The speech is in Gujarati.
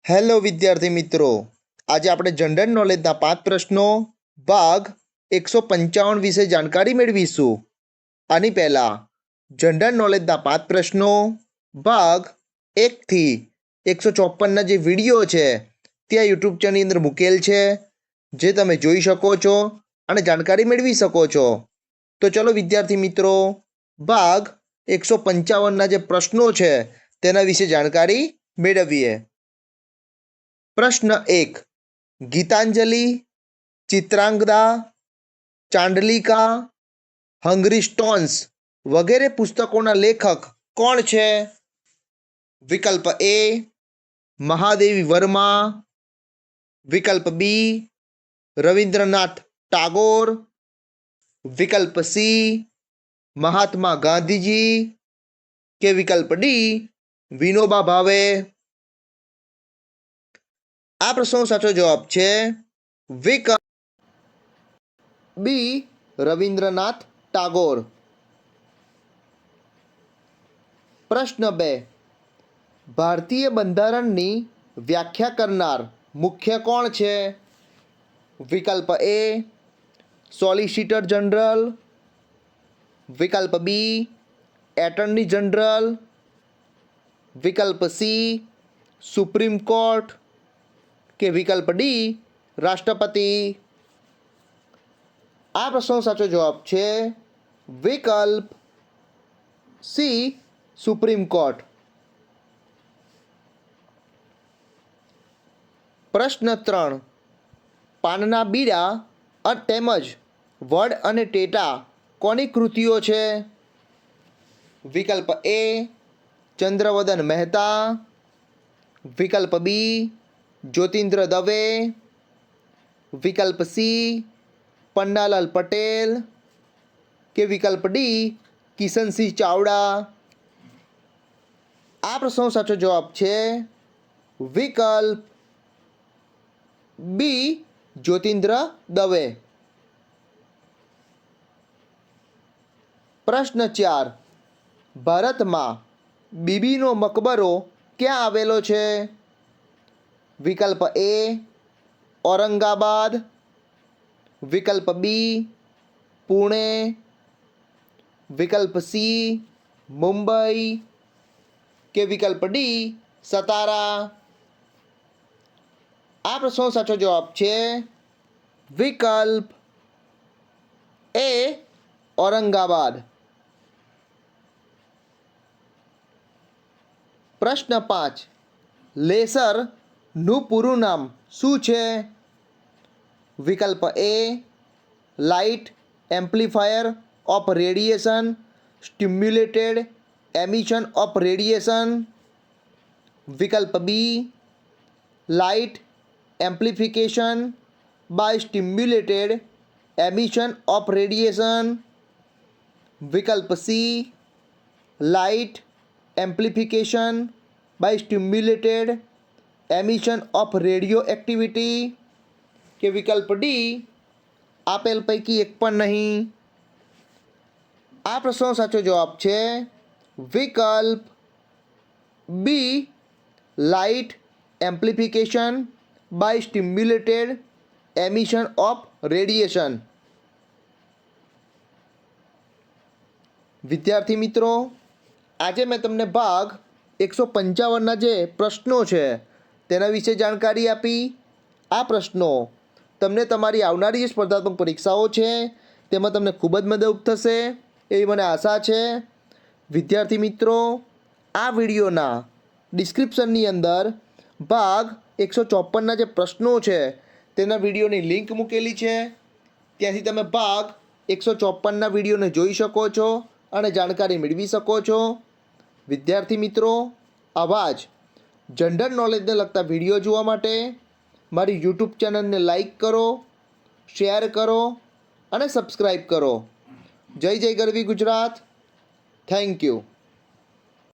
હેલો વિદ્યાર્થી મિત્રો, આજે આપણે જનરલ નોલેજના 5 પ્રશ્નો ભાગ 155 વિશે જાણકારી મેળવીશું. આની પહેલાં જનરલ નોલેજના 5 પ્રશ્નો ભાગ 1 થી 154ના જે વિડીયો છે ત્યાં યુટ્યુબ ચેનલની અંદર મૂકેલ છે, જે તમે જોઈ શકો છો અને જાણકારી મેળવી શકો છો. તો ચલો વિદ્યાર્થી મિત્રો, ભાગ 155ના જે પ્રશ્નો છે તેના વિશે જાણકારી મેળવીએ. પ્રશ્ન 1. ગીતાંજલિ, ચિત્રાંગદા, ચાંડલિકા, હંગરી સ્ટોન્સ વગેરે પુસ્તકોના લેખક કોણ છે? વિકલ્પ એ મહાદેવી વર્મા, વિકલ્પ બી રવિન્દ્રનાથ ટાગોર, વિકલ્પ સી મહાત્મા ગાંધીજી કે વિકલ્પ ડી વિનોબા ભાવે. આ પ્રશ્નનો સાચો જવાબ છે વિકલ્પ બી રવિન્દ્રનાથ ટાગોર. પ્રશ્ન 2. ભારતીય બંધારણની વ્યાખ્યા કરનાર મુખ્ય કોણ છે? વિકલ્પ એ સોલિસિટર જનરલ, વિકલ્પ બી એટર્ની જનરલ, વિકલ્પ સી સુપ્રીમ કોર્ટ કે વિકલ્પ ડી રાષ્ટ્રપતિ. આ પ્રશ્નનો સાચો જવાબ છે વિકલ્પ સી સુપ્રીમ કોર્ટ. પ્રશ્ન 3. પાનના બીડા તેમજ વડ અને ટેટા કોની કૃતિઓ છે? વિકલ્પ એ ચંદ્રવદન મહેતા, વિકલ્પ બી જ્યોતિન્દ્ર દવે, વિકલ્પ સી પન્નાલાલ પટેલ કે વિકલ્પ ડી કિશનસિંહ ચાવડા. આ પ્રશ્નનો સાચો જવાબ છે વિકલ્પ બી જ્યોતિન્દ્ર દવે. પ્રશ્ન 4. ભારતમાં બીબીનો મકબરો ક્યાં આવેલો છે? વિકલ્પ એ ઔરંગાબાદ, વિકલ્પ બી પુણે, વિકલ્પ સી મુંબઈ કે વિકલ્પ ડી સતારા. આ પ્રશ્નનો સાચો જવાબ છે વિકલ્પ એ ઔરંગાબાદ. પ્રશ્ન 5. લેસરનું પૂરું નામ શું છે? વિકલ્પ A light amplifier of radiation stimulated emission of radiation, વિકલ્પ B light amplification by stimulated emission of radiation, વિકલ્પ C light amplification by stimulated emission of radioactivity કે વિકલ્પ ડી આપેલ પૈકી એક પણ નહીં. આ પ્રશ્નનો સાચો જવાબ છે વિકલ્પ B light amplification by stimulated emission of radiation. વિદ્યાર્થી મિત્રો, આજે મેં તમને ભાગ 155ના જે પ્રશ્નો છે તેના વિશે જાણકારી આપી. આ પ્રશ્નો તમને તમારી આવનારી જે સ્પર્ધાત્મક પરીક્ષાઓ છે તેમાં તમને ખૂબ જ મદદરૂપ થશે એવી મને આશા છે. વિદ્યાર્થી મિત્રો, આ વિડીયોના ડિસ્ક્રિપ્શનની અંદર ભાગ 154ના જે પ્રશ્નો છે તેના વિડીયોની લિંક મૂકેલી છે. ત્યાંથી તમે ભાગ 154ના વિડીયોને જોઈ શકો છો અને જાણકારી મેળવી શકો છો. વિદ્યાર્થી મિત્રો, આવા જ જનરલ નોલેજને લગતા વિડીયો જોવા માટે મારી યુટ્યુબ ચેનલને લાઈક કરો, શેર કરો અને સબસ્ક્રાઈબ કરો. જય જય ગરવી ગુજરાત. Thank you.